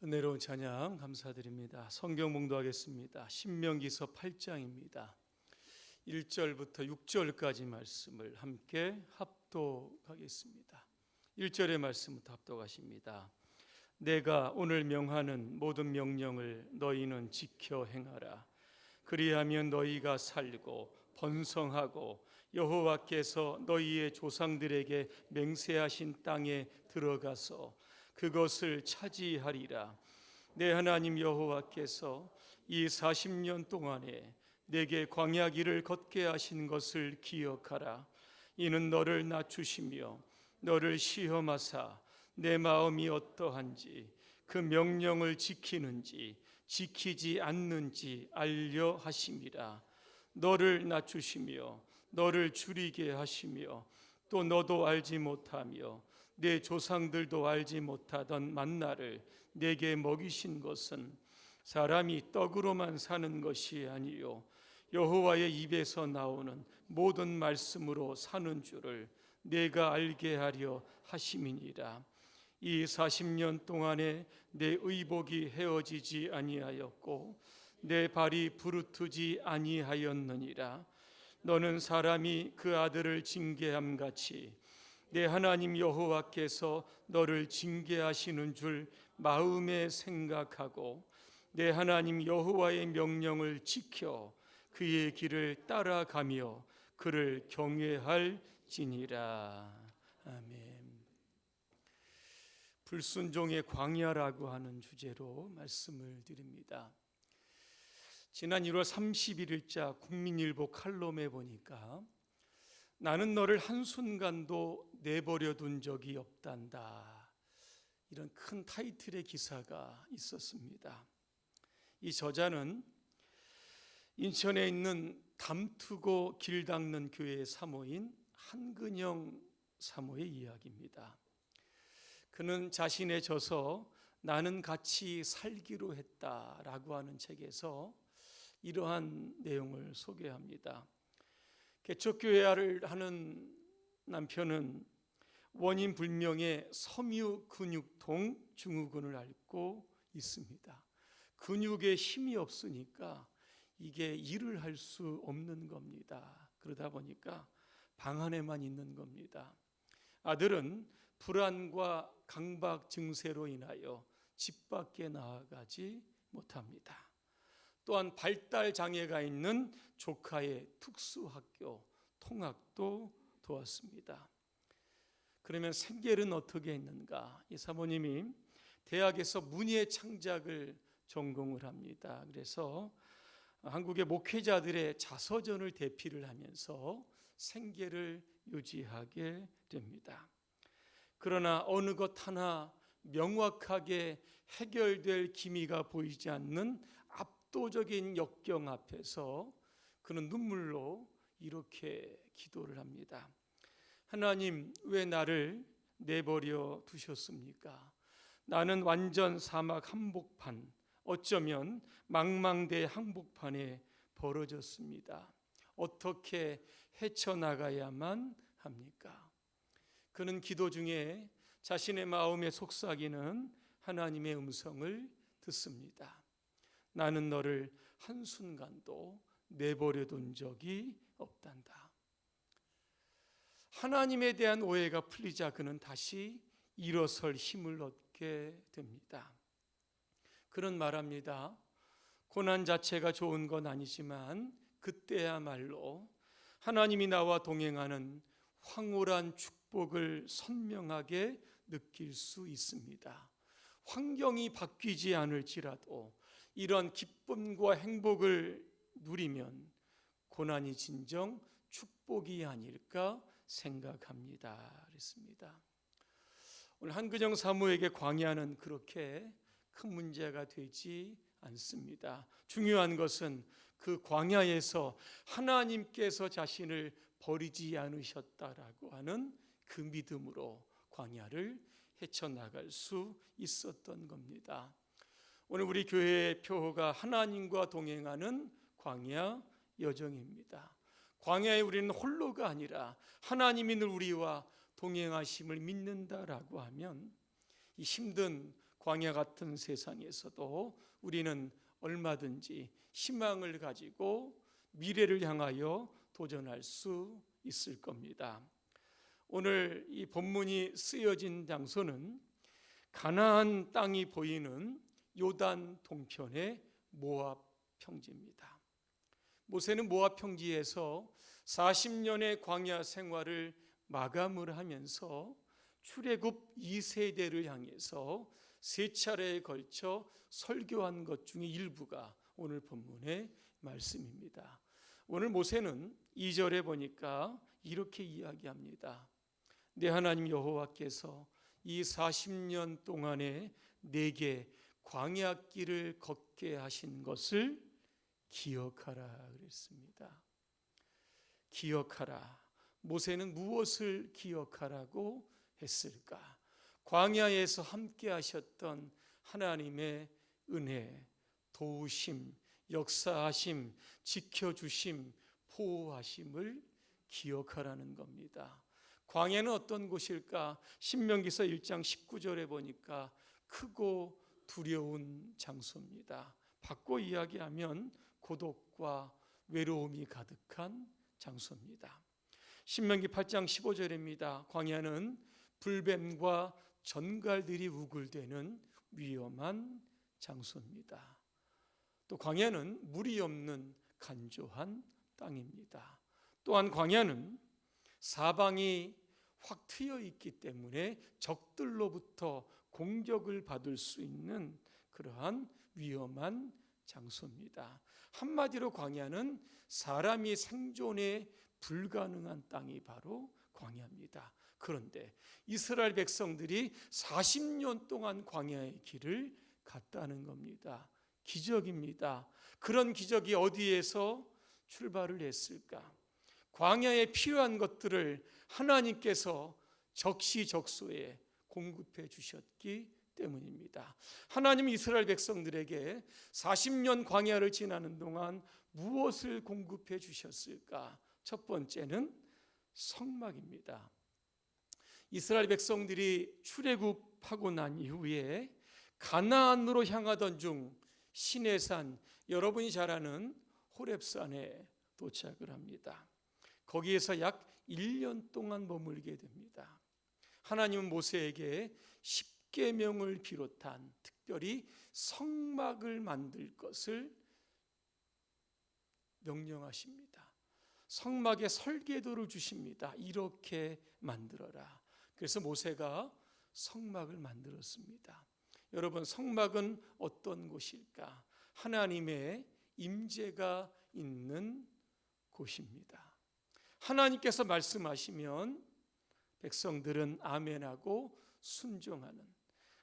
은혜로운 찬양 감사드립니다. 성경 봉독하겠습니다. 신명기서 8장입니다. 1절부터 6절까지 말씀을 함께 합독하겠습니다. 1절의 말씀부터 합독하십니다. 내가 오늘 명하는 모든 명령을 너희는 지켜 행하라. 그리하면 너희가 살고 번성하고 여호와께서 너희의 조상들에게 맹세하신 땅에 들어가서 그것을 차지하리라. 내 하나님 여호와께서 이 40년 동안에 내게 광야 길을 걷게 하신 것을 기억하라. 이는 너를 낮추시며 너를 시험하사 내 마음이 어떠한지 그 명령을 지키는지 지키지 않는지 알려 하심이라. 너를 낮추시며 너를 줄이게 하시며 또 너도 알지 못하며 내 조상들도 알지 못하던 만나를 내게 먹이신 것은 사람이 떡으로만 사는 것이 아니요 여호와의 입에서 나오는 모든 말씀으로 사는 줄을 내가 알게 하려 하심이니라. 이 40년 동안에 내 의복이 헤어지지 아니하였고 내 발이 부르트지 아니하였느니라. 너는 사람이 그 아들을 징계함 같이 내 하나님 여호와께서 너를 징계하시는 줄 마음에 생각하고 내 하나님 여호와의 명령을 지켜 그의 길을 따라가며 그를 경외할지니라. 아멘. 불순종의 광야라고 하는 주제로 말씀을 드립니다. 지난 1월 31일자 국민일보 칼럼에 보니까 나는 너를 한순간도 내버려 둔 적이 없단다, 이런 큰 타이틀의 기사가 있었습니다. 이 저자는 인천에 있는 담투고 길 닦는 교회의 사모인 한근영 사모의 이야기입니다. 그는 자신의 저서 나는 같이 살기로 했다라고 하는 책에서 이러한 내용을 소개합니다. 개척교회를 하는 남편은 원인 불명의 섬유 근육통 증후군을 앓고 있습니다. 근육에 힘이 없으니까 이게 일을 할 수 없는 겁니다. 그러다 보니까 방 안에만 있는 겁니다. 아들은 불안과 강박 증세로 인하여 집 밖에 나아가지 못합니다. 또한 발달 장애가 있는 조카의 특수학교 통학도 도왔습니다. 그러면 생계는 어떻게 했는가? 이 사모님이 대학에서 문예 창작을 전공을 합니다. 그래서 한국의 목회자들의 자서전을 대피를 하면서 생계를 유지하게 됩니다. 그러나 어느 것 하나 명확하게 해결될 기미가 보이지 않는 압도적인 역경 앞에서 그는 눈물로 이렇게 기도를 합니다. 하나님, 왜 나를 내버려 두셨습니까? 나는 완전 사막 한복판, 어쩌면 망망대 한복판에 벌어졌습니다. 어떻게 헤쳐나가야만 합니까? 그는 기도 중에 자신의 마음에 속삭이는 하나님의 음성을 듣습니다. 나는 너를 한순간도 내버려 둔 적이 없단다. 하나님에 대한 오해가 풀리자 그는 다시 일어설 힘을 얻게 됩니다. 그는 말합니다. 고난 자체가 좋은 건 아니지만 그때야말로 하나님이 나와 동행하는 황홀한 축복을 선명하게 느낄 수 있습니다. 환경이 바뀌지 않을지라도 이런 기쁨과 행복을 누리면 고난이 진정 축복이 아닐까 생각합니다. 그랬습니다. 오늘 한근영 사모에게 광야는 그렇게 큰 문제가 되지 않습니다. 중요한 것은 그 광야에서 하나님께서 자신을 버리지 않으셨다라고 하는 그 믿음으로 광야를 헤쳐나갈 수 있었던 겁니다. 오늘 우리 교회의 표어가 하나님과 동행하는 광야 여정입니다. 광야에 우리는 홀로가 아니라 하나님이 늘 우리와 동행하심을 믿는다라고 하면 이 힘든 광야 같은 세상에서도 우리는 얼마든지 희망을 가지고 미래를 향하여 도전할 수 있을 겁니다. 오늘 이 본문이 쓰여진 장소는 가나안 땅이 보이는 요단 동편의 모압 평지입니다. 모세는 모압 평지에서 40년의 광야 생활을 마감을 하면서 출애굽 2세대를 향해서 3차례에 걸쳐 설교한 것 중에 일부가 오늘 본문의 말씀입니다. 오늘 모세는 2절에 보니까 이렇게 이야기합니다. 내 하나님 여호와께서 이 40년 동안에 내게 광야길을 걷게 하신 것을 기억하라 그랬습니다. 기억하라. 모세는 무엇을 기억하라고 했을까? 광야에서 함께 하셨던 하나님의 은혜, 도우심, 역사하심, 지켜주심, 보호하심을 기억하라는 겁니다. 광야는 어떤 곳일까? 신명기서 1장 19절에 보니까 크고 두려운 장소입니다. 바꿔 이야기하면 고독과 외로움이 가득한 장소입니다. 신명기 8장 15절입니다. 광야는 불뱀과 전갈들이 우글대는 위험한 장소입니다. 또 광야는 물이 없는 간조한 땅입니다. 또한 광야는 사방이 확 트여 있기 때문에 적들로부터 공격을 받을 수 있는 그러한 위험한 장소입니다. 한마디로 광야는 사람이 생존에 불가능한 땅이 바로 광야입니다. 그런데 이스라엘 백성들이 40년 동안 광야의 길을 갔다는 겁니다. 기적입니다. 그런 기적이 어디에서 출발을 했을까? 광야에 필요한 것들을 하나님께서 적시적소에 공급해 주셨기 때문입니다. 하나님은 이스라엘 백성들에게 40년 광야를 지나는 동안 무엇을 공급해 주셨을까? 첫 번째는 성막입니다. 이스라엘 백성들이 출애굽하고 난 이후에 가나안으로 향하던 중 시내산, 여러분이 잘 아는 호렙산에 도착을 합니다. 거기에서 약 1년 동안 머물게 됩니다. 하나님은 모세에게 십계명을 비롯한 특별히 성막을 만들 것을 명령하십니다. 성막의 설계도를 주십니다. 이렇게 만들어라. 그래서 모세가 성막을 만들었습니다. 여러분, 성막은 어떤 곳일까? 하나님의 임재가 있는 곳입니다. 하나님께서 말씀하시면 백성들은 아멘하고 순종하는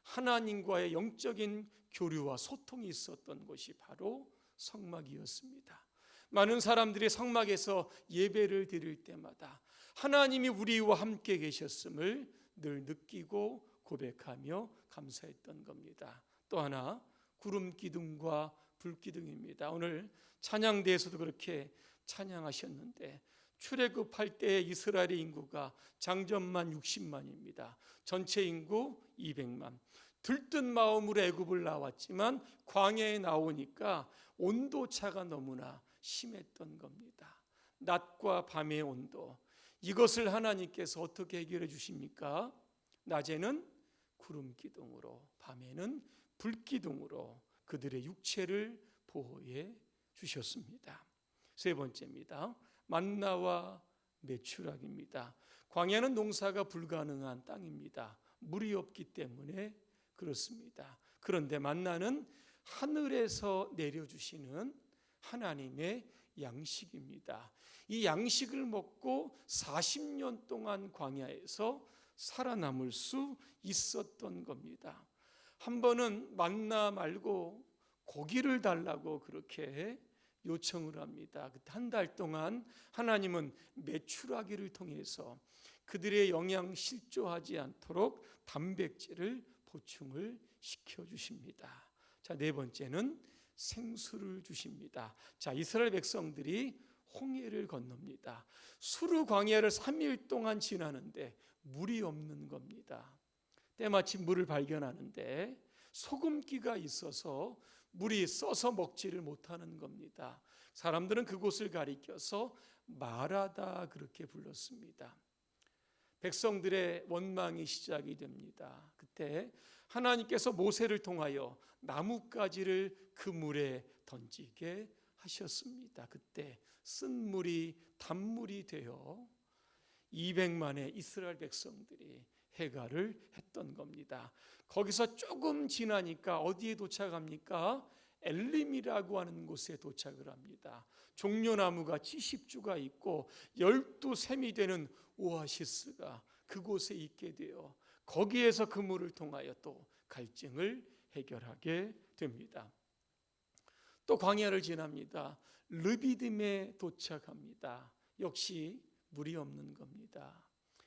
하나님과의 영적인 교류와 소통이 있었던 곳이 바로 성막이었습니다. 많은 사람들이 성막에서 예배를 드릴 때마다 하나님이 우리와 함께 계셨음을 늘 느끼고 고백하며 감사했던 겁니다. 또 하나 구름 기둥과 불 기둥입니다. 오늘 찬양대에서도 그렇게 찬양하셨는데 출애굽할 때 이스라엘의 인구가 장전만 60만입니다. 전체 인구 200만. 들뜬 마음으로 애굽을 나왔지만 광야에 나오니까 온도차가 너무나 심했던 겁니다. 낮과 밤의 온도. 이것을 하나님께서 어떻게 해결해 주십니까? 낮에는 구름 기둥으로, 밤에는 불 기둥으로 그들의 육체를 보호해 주셨습니다. 세 번째입니다. 만나와 메추락입니다. 광야는 농사가 불가능한 땅입니다. 물이 없기 때문에 그렇습니다. 그런데 만나는 하늘에서 내려주시는 하나님의 양식입니다. 이 양식을 먹고 40년 동안 광야에서 살아남을 수 있었던 겁니다. 한 번은 만나 말고 고기를 달라고 그렇게 요청을 합니다. 한 달 동안 하나님은 메추라기를 통해서 그들의 영양 실조하지 않도록 단백질을 보충을 시켜주십니다. 자, 네 번째는 생수를 주십니다. 자, 이스라엘 백성들이 홍해를 건넙니다. 수르 광야를 3일 동안 지나는데 물이 없는 겁니다. 때마침 물을 발견하는데 소금기가 있어서 물이 써서 먹지를 못하는 겁니다. 사람들은 그곳을 가리켜서 마라다 그렇게 불렀습니다. 백성들의 원망이 시작이 됩니다. 그때 하나님께서 모세를 통하여 나뭇가지를 그 물에 던지게 하셨습니다. 그때 쓴 물이 단물이 되어 200만의 이스라엘 백성들이 해가를 했던 겁니다. 거기서 조금 지나니까 어디에 도착합니까? 엘림이라고 하는 곳에 도착을 합니다. 종려나무가 70주가 있고 12샘이 되는 오아시스가 그곳에 있게 되어 거기에서 그 물을 통하여 또 갈증을 해결하게 됩니다. 또 광야를 지납니다. 르비딤에 도착합니다. 역시 물이 없는 겁니다.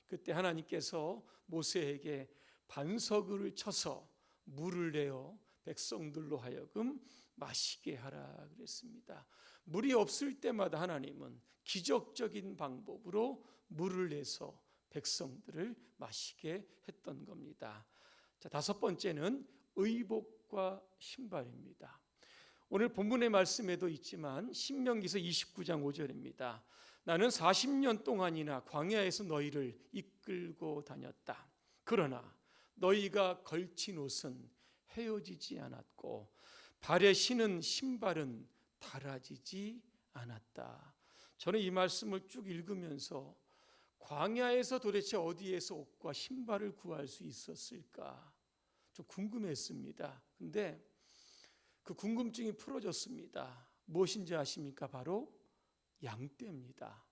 그때 하나님께서 모세에게 반석을 쳐서 물을 내어 백성들로 하여금 마시게 하라 그랬습니다. 물이 없을 때마다 하나님은 기적적인 방법으로 물을 내서 백성들을 마시게 했던 겁니다. 자, 다섯 번째는 의복과 신발입니다. 오늘 본문의 말씀에도 있지만 신명기서 29장 5절입니다. 나는 40년 동안이나 광야에서 너희를 이끌고 다녔다. 그러나 너희가 걸친 옷은 헤어지지 않았고 발에 신은 신발은 닳아지지 않았다. 저는 이 말씀을 쭉 읽으면서 광야에서 도대체 어디에서 옷과 신발을 구할 수 있었을까 좀 궁금했습니다. 근데 그 궁금증이 풀어졌습니다. 무엇인지 아십니까? 바로 양떼입니다.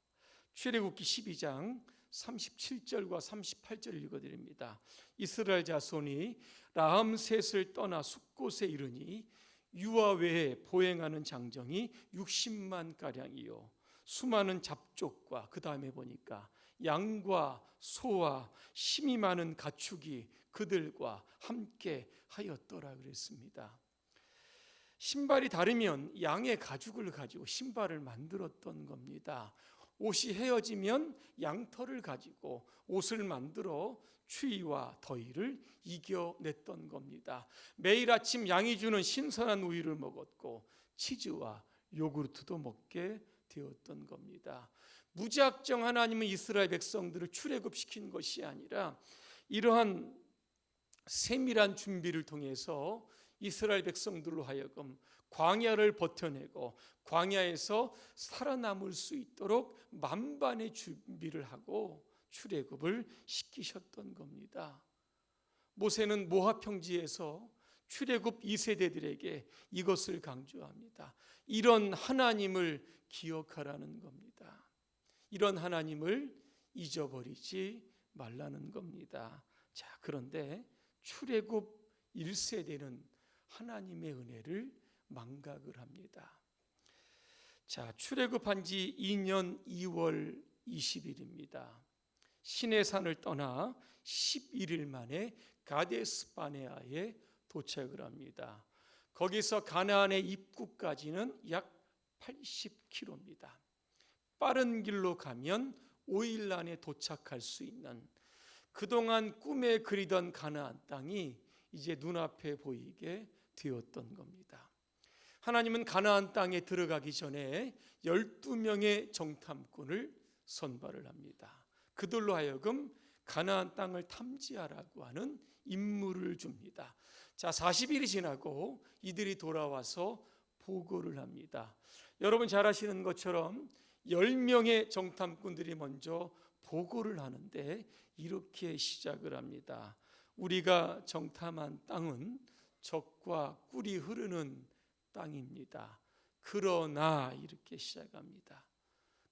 출애굽기 12장 37절과 38절을 읽어드립니다. 이스라엘 자손이 라암셋을 떠나 숫곳에 이르니 유아 외에 보행하는 장정이 60만 가량이요 수많은 잡족과 그 다음에 보니까 양과 소와 힘이 많은 가축이 그들과 함께 하였더라 그랬습니다. 신발이 다르면 양의 가죽을 가지고 신발을 만들었던 겁니다. 옷이 헤어지면 양털을 가지고 옷을 만들어 추위와 더위를 이겨냈던 겁니다. 매일 아침 양이 주는 신선한 우유를 먹었고 치즈와 요구르트도 먹게 되었던 겁니다. 무작정 하나님은 이스라엘 백성들을 출애굽시킨 것이 아니라 이러한 세밀한 준비를 통해서 이스라엘 백성들로 하여금 광야를 버텨내고 광야에서 살아남을 수 있도록 만반의 준비를 하고 출애굽을 시키셨던 겁니다. 모세는 모압 평지에서 출애굽 2세대들에게 이것을 강조합니다. 이런 하나님을 기억하라는 겁니다. 이런 하나님을 잊어버리지 말라는 겁니다. 자, 그런데 출애굽 1세대는 하나님의 은혜를 망각을 합니다. 자, 출애굽한 지 2년 2월 20일입니다. 시내산을 떠나 11일 만에 가데스 바네아에 도착을 합니다. 거기서 가나안의 입구까지는 약 80km입니다. 빠른 길로 가면 5일 안에 도착할 수 있는 그동안 꿈에 그리던 가나안 땅이 이제 눈앞에 보이게 되었던 겁니다. 하나님은 가나안 땅에 들어가기 전에 12명의 정탐꾼을 선발을 합니다. 그들로 하여금 가나안 땅을 탐지하라고 하는 임무를 줍니다. 자, 40일이 지나고 이들이 돌아와서 보고를 합니다. 여러분 잘 아시는 것처럼 10명의 정탐꾼들이 먼저 보고를 하는데 이렇게 시작을 합니다. 우리가 정탐한 땅은 적과 꿀이 흐르는 땅입니다. 그러나 이렇게 시작합니다.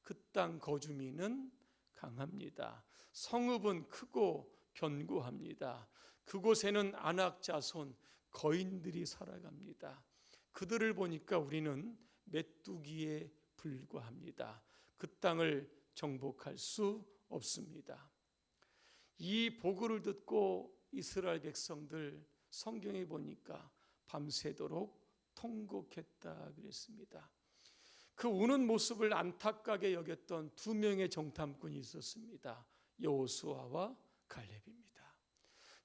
그 땅 거주민은 강합니다. 성읍은 크고 견고합니다. 그곳에는 안악 자손 거인들이 살아갑니다. 그들을 보니까 우리는 메뚜기에 불과합니다. 그 땅을 정복할 수 없습니다. 이 보고를 듣고 이스라엘 백성들 성경에 보니까 밤새도록 통곡했다 그랬습니다. 그 우는 모습을 안타깝게 여겼던 두 명의 정탐꾼이 있었습니다. 여호수아와 갈렙입니다.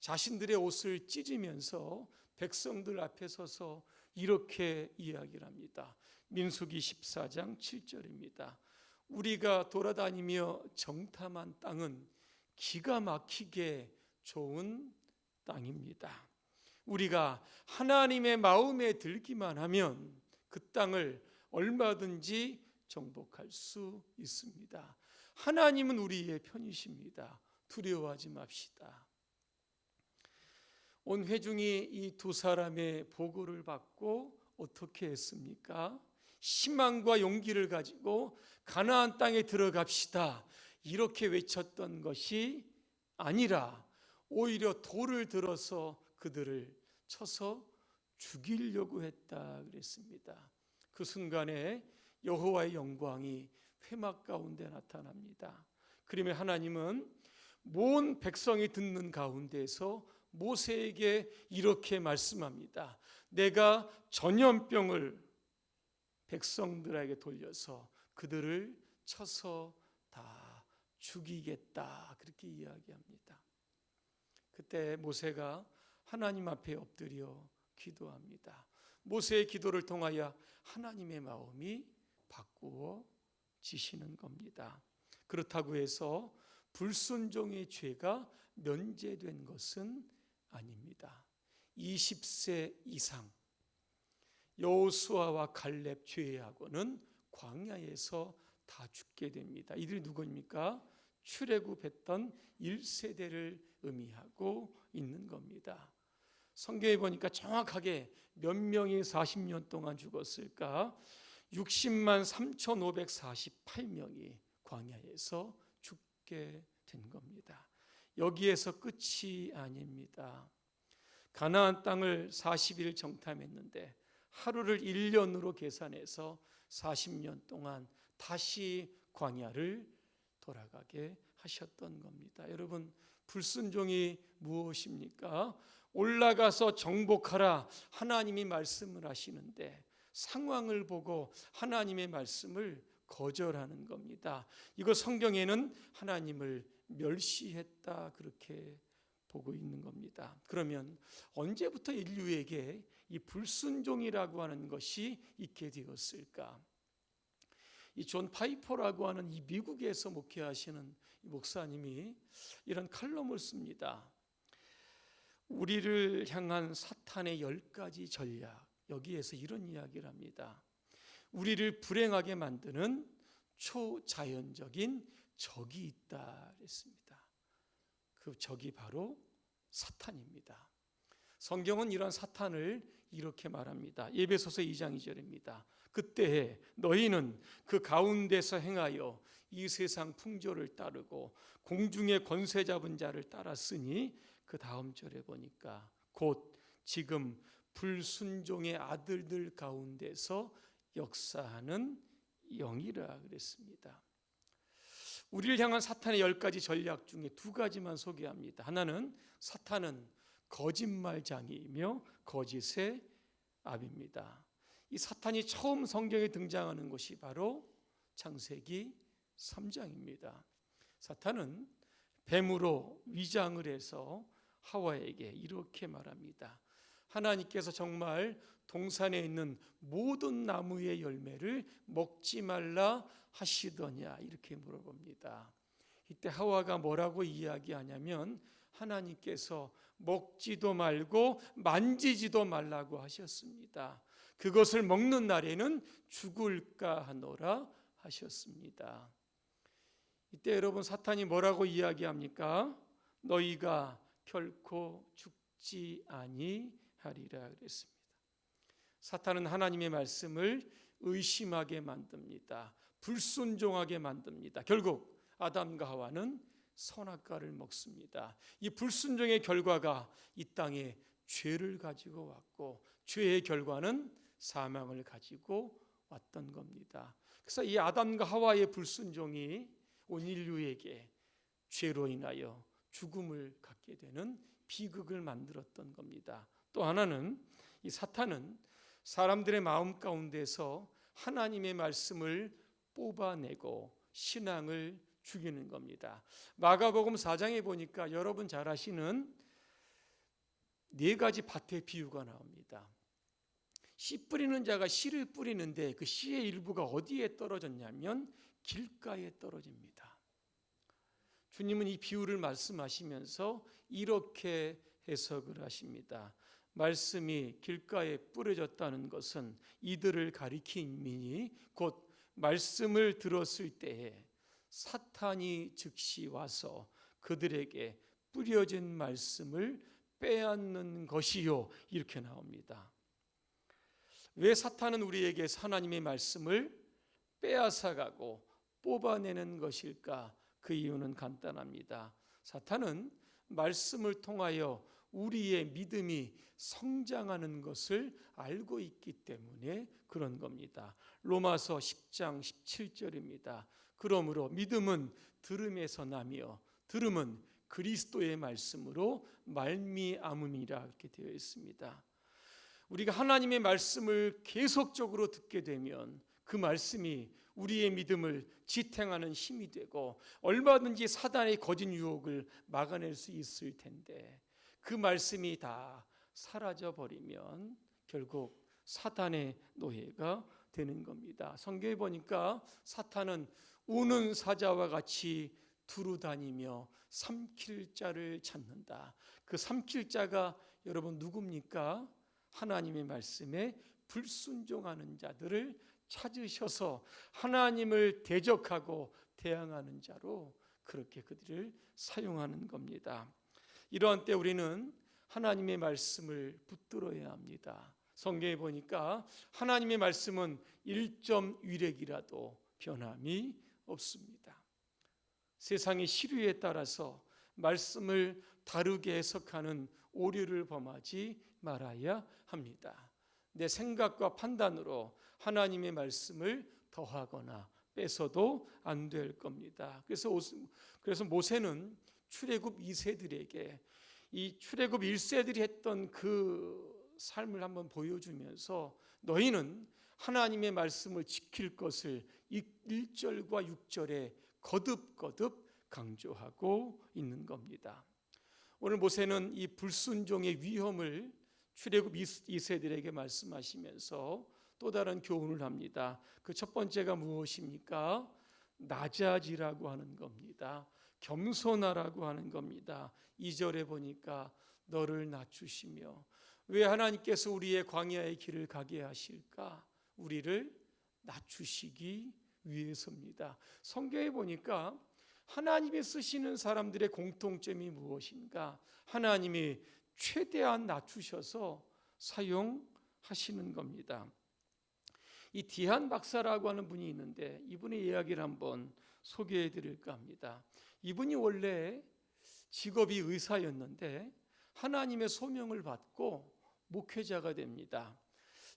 자신들의 옷을 찢으면서 백성들 앞에 서서 이렇게 이야기를 합니다. 민수기 14장 7절입니다. 우리가 돌아다니며 정탐한 땅은 기가 막히게 좋은 땅입니다. 우리가 하나님의 마음에 들기만 하면 그 땅을 얼마든지 정복할 수 있습니다. 하나님은 우리의 편이십니다. 두려워하지 맙시다. 온 회중이 이 두 사람의 보고를 받고 어떻게 했습니까? 희망과 용기를 가지고 가나안 땅에 들어갑시다, 이렇게 외쳤던 것이 아니라 오히려 돌을 들어서 그들을 쳐서 죽이려고 했다 그랬습니다. 그 순간에 여호와의 영광이 회막 가운데 나타납니다. 그러면 하나님은 모든 백성이 듣는 가운데서 모세에게 이렇게 말씀합니다. 내가 전염병을 백성들에게 돌려서 그들을 쳐서 다 죽이겠다, 그렇게 이야기합니다. 그때 모세가 하나님 앞에 엎드려 기도합니다. 모세의 기도를 통하여 하나님의 마음이 바꾸어지시는 겁니다. 그렇다고 해서 불순종의 죄가 면제된 것은 아닙니다. 20세 이상 여호수아와 갈렙 제외하고는 광야에서 다 죽게 됩니다. 이들이 누구입니까? 출애굽했던 1세대를 의미하고 있는 겁니다. 성경에 보니까 정확하게 몇 명이 40년 동안 죽었을까? 60만 3,548명이 광야에서 죽게 된 겁니다. 여기에서 끝이 아닙니다. 가나안 땅을 40일 정탐했는데 하루를 1년으로 계산해서 40년 동안 다시 광야를 돌아가게 하셨던 겁니다. 여러분, 불순종이 무엇입니까? 올라가서 정복하라, 하나님이 말씀을 하시는데 상황을 보고 하나님의 말씀을 거절하는 겁니다. 이거 성경에는 하나님을 멸시했다, 그렇게 보고 있는 겁니다. 그러면 언제부터 인류에게 이 불순종이라고 하는 것이 있게 되었을까? 이 존 파이퍼라고 하는 이 미국에서 목회하시는 목사님이 이런 칼럼을 씁니다. 우리를 향한 사탄의 10가지 전략, 여기에서 이런 이야기를 합니다. 우리를 불행하게 만드는 초자연적인 적이 있다 그랬습니다. 그 적이 바로 사탄입니다. 성경은 이런 사탄을 이렇게 말합니다. 에베소서 2장 2절입니다. 그때에 너희는 그 가운데서 행하여 이 세상 풍조를 따르고 공중의 권세 잡은 자를 따랐으니, 그 다음 절에 보니까 곧 지금 불순종의 아들들 가운데서 역사하는 영이라 그랬습니다. 우리를 향한 사탄의 10가지 전략 중에 2가지만 소개합니다. 하나는 사탄은 거짓말장이이며 거짓의 아비입니다. 이 사탄이 처음 성경에 등장하는 곳이 바로 창세기 3장입니다. 사탄은 뱀으로 위장을 해서 하와에게 이렇게 말합니다. 하나님께서 정말 동산에 있는 모든 나무의 열매를 먹지 말라 하시더냐, 이렇게 물어봅니다. 이때 하와가 뭐라고 이야기하냐면 하나님께서 먹지도 말고 만지지도 말라고 하셨습니다. 그것을 먹는 날에는 죽을까 하노라 하셨습니다. 이때 여러분, 사탄이 뭐라고 이야기합니까? 너희가 결코 죽지 아니하리라 그랬습니다. 사탄은 하나님의 말씀을 의심하게 만듭니다. 불순종하게 만듭니다. 결국 아담과 하와는 선악과를 먹습니다. 이 불순종의 결과가 이 땅에 죄를 가지고 왔고, 죄의 결과는 사망을 가지고 왔던 겁니다. 그래서 이 아담과 하와의 불순종이 온 인류에게 죄로 인하여 죽음을 갖게 되는 비극을 만들었던 겁니다. 또 하나는 이 사탄은 사람들의 마음 가운데서 하나님의 말씀을 뽑아내고 신앙을 죽이는 겁니다. 마가복음 4장에 보니까 여러분 잘 아시는 네 가지 밭의 비유가 나옵니다. 씨 뿌리는 자가 씨를 뿌리는데 그 씨의 일부가 어디에 떨어졌냐면 길가에 떨어집니다. 주님은 이 비유를 말씀하시면서 이렇게 해석을 하십니다. 말씀이 길가에 뿌려졌다는 것은 이들을 가리킴이니 곧 말씀을 들었을 때에 사탄이 즉시 와서 그들에게 뿌려진 말씀을 빼앗는 것이요, 이렇게 나옵니다. 왜 사탄은 우리에게 하나님의 말씀을 빼앗아가고 뽑아내는 것일까? 그 이유는 간단합니다. 사탄은 말씀을 통하여 우리의 믿음이 성장하는 것을 알고 있기 때문에 그런 겁니다. 로마서 10장 17절입니다. 그러므로 믿음은 들음에서 나며 들음은 그리스도의 말씀으로 말미암음이라 이렇게 되어 있습니다. 우리가 하나님의 말씀을 계속적으로 듣게 되면 그 말씀이 우리의 믿음을 지탱하는 힘이 되고 얼마든지 사단의 거짓 유혹을 막아낼 수 있을 텐데 그 말씀이 다 사라져 버리면 결국 사탄의 노예가 되는 겁니다. 성경에 보니까 사탄은 우는 사자와 같이 두루 다니며 삼킬 자를 찾는다. 그 삼킬 자가 여러분 누굽니까? 하나님의 말씀에 불순종하는 자들을 찾으셔서 하나님을 대적하고 대항하는 자로 그렇게 그들을 사용하는 겁니다. 이러한 때 우리는 하나님의 말씀을 붙들어야 합니다. 성경에 보니까 하나님의 말씀은 1.1핵이라도 변함이 없습니다. 세상의 시류에 따라서 말씀을 다르게 해석하는 오류를 범하지 말아야 합니다. 내 생각과 판단으로 하나님의 말씀을 더하거나 뺏어도 안 될 겁니다. 그래서 모세는 출애굽 2세들에게 이 출애굽 1세들이 했던 그 삶을 한번 보여주면서 너희는 하나님의 말씀을 지킬 것을 1절과 6절에 거듭거듭 강조하고 있는 겁니다. 오늘 모세는 이 불순종의 위험을 출애굽 2세들에게 말씀하시면서 또 다른 교훈을 합니다. 그 첫 번째가 무엇입니까? 낮아지라고 하는 겁니다. 겸손하라고 하는 겁니다. 2절에 보니까 너를 낮추시며, 왜 하나님께서 우리의 광야의 길을 가게 하실까? 우리를 낮추시기 위해서입니다. 성경에 보니까 하나님이 쓰시는 사람들의 공통점이 무엇인가? 하나님이 최대한 낮추셔서 사용하시는 겁니다. 이 디한 박사라고 하는 분이 있는데 이분의 이야기를 한번 소개해 드릴까 합니다. 이분이 원래 직업이 의사였는데 하나님의 소명을 받고 목회자가 됩니다.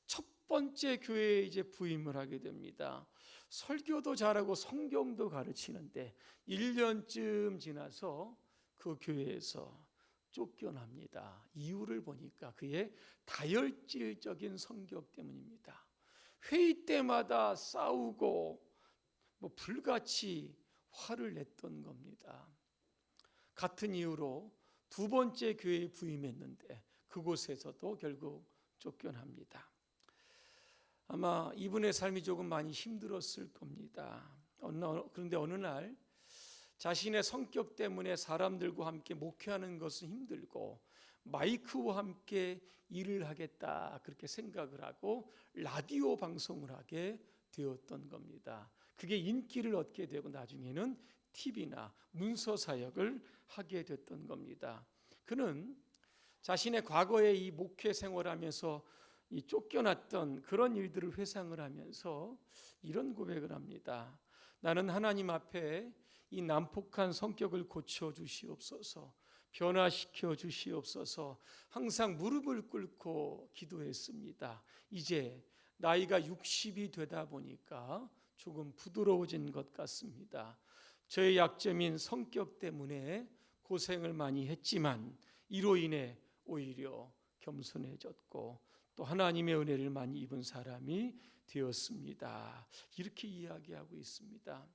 첫 번째 교회에 이제 부임을 하게 됩니다. 설교도 잘하고 성경도 가르치는데 1년쯤 지나서 그 교회에서 쫓겨납니다. 이유를 보니까 그의 다혈질적인 성격 때문입니다. 회의 때마다 싸우고 불같이 화를 냈던 겁니다. 같은 이유로 두 번째 교회에 부임했는데 그곳에서도 결국 쫓겨납니다. 아마 이분의 삶이 조금 많이 힘들었을 겁니다. 그런데 어느 날 자신의 성격 때문에 사람들과 함께 목회하는 것은 힘들고 마이크와 함께 일을 하겠다 그렇게 생각을 하고 라디오 방송을 하게 되었던 겁니다. 그게 인기를 얻게 되고 나중에는 TV나 문서 사역을 하게 됐던 겁니다. 그는 자신의 과거의 이 목회 생활하면서 이 쫓겨났던 그런 일들을 회상을 하면서 이런 고백을 합니다. 나는 하나님 앞에 이 난폭한 성격을 고쳐 주시옵소서, 변화시켜 주시옵소서 항상 무릎을 꿇고 기도했습니다. 이제 나이가 60이 되다 보니까 조금 부드러워진 것 같습니다. 저의 약점인 성격 때문에 고생을 많이 했지만 이로 인해 오히려 겸손해졌고 또 하나님의 은혜를 많이 입은 사람이 되었습니다. 이렇게 이야기하고 있습니다.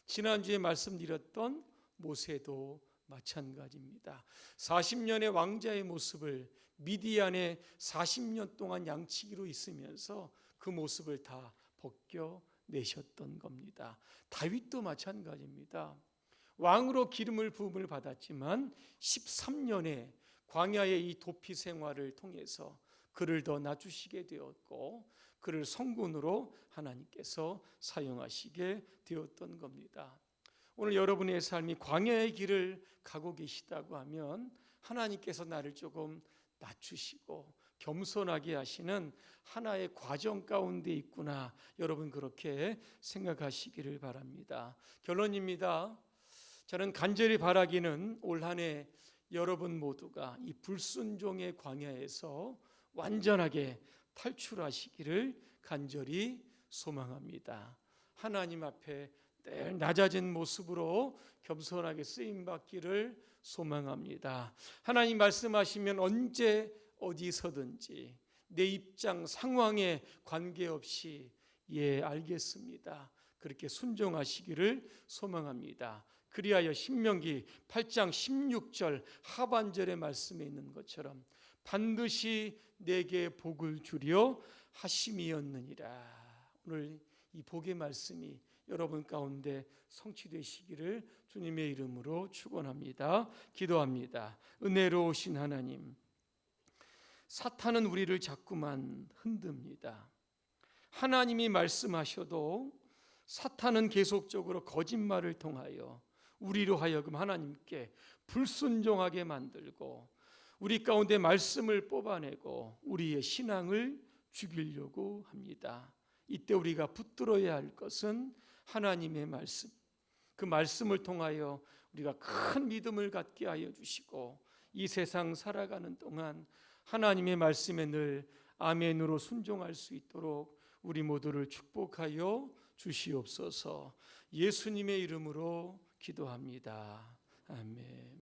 지난주에 말씀드렸던 모세도 마찬가지입니다. 40년의 왕자의 모습을 미디안에 40년 동안 양치기로 있으면서 그 모습을 다 벗겨내셨던 겁니다. 다윗도 마찬가지입니다. 왕으로 기름을 부음을 받았지만 13년에 광야의 이 도피 생활을 통해서 그를 더 낮추시게 되었고 그를 성군으로 하나님께서 사용하시게 되었던 겁니다. 오늘 여러분의 삶이 광야의 길을 가고 계시다고 하면 하나님께서 나를 조금 낮추시고 겸손하게 하시는 하나의 과정 가운데 있구나. 여러분 그렇게 생각하시기를 바랍니다. 결론입니다. 저는 간절히 바라기는 올 한 해 여러분 모두가 이 불순종의 광야에서 완전하게 탈출하시기를 간절히 소망합니다. 하나님 앞에 늘 낮아진 모습으로 겸손하게 쓰임받기를 소망합니다. 하나님 말씀하시면 언제 어디서든지 내 입장 상황에 관계없이 예 알겠습니다. 그렇게 순종하시기를 소망합니다. 그리하여 신명기 8장 16절 하반절의 말씀에 있는 것처럼 반드시 내게 복을 주려 하심이었느니라. 오늘 이 복의 말씀이 여러분 가운데 성취되시기를 주님의 이름으로 축원합니다. 기도합니다. 은혜로우신 하나님, 사탄은 우리를 자꾸만 흔듭니다. 하나님이 말씀하셔도 사탄은 계속적으로 거짓말을 통하여 우리로 하여금 하나님께 불순종하게 만들고 우리 가운데 말씀을 뽑아내고 우리의 신앙을 죽이려고 합니다. 이때 우리가 붙들어야 할 것은 하나님의 말씀, 그 말씀을 통하여 우리가 큰 믿음을 갖게 하여 주시고 이 세상 살아가는 동안 하나님의 말씀에 늘 아멘으로 순종할 수 있도록 우리 모두를 축복하여 주시옵소서. 예수님의 이름으로 기도합니다. 아멘.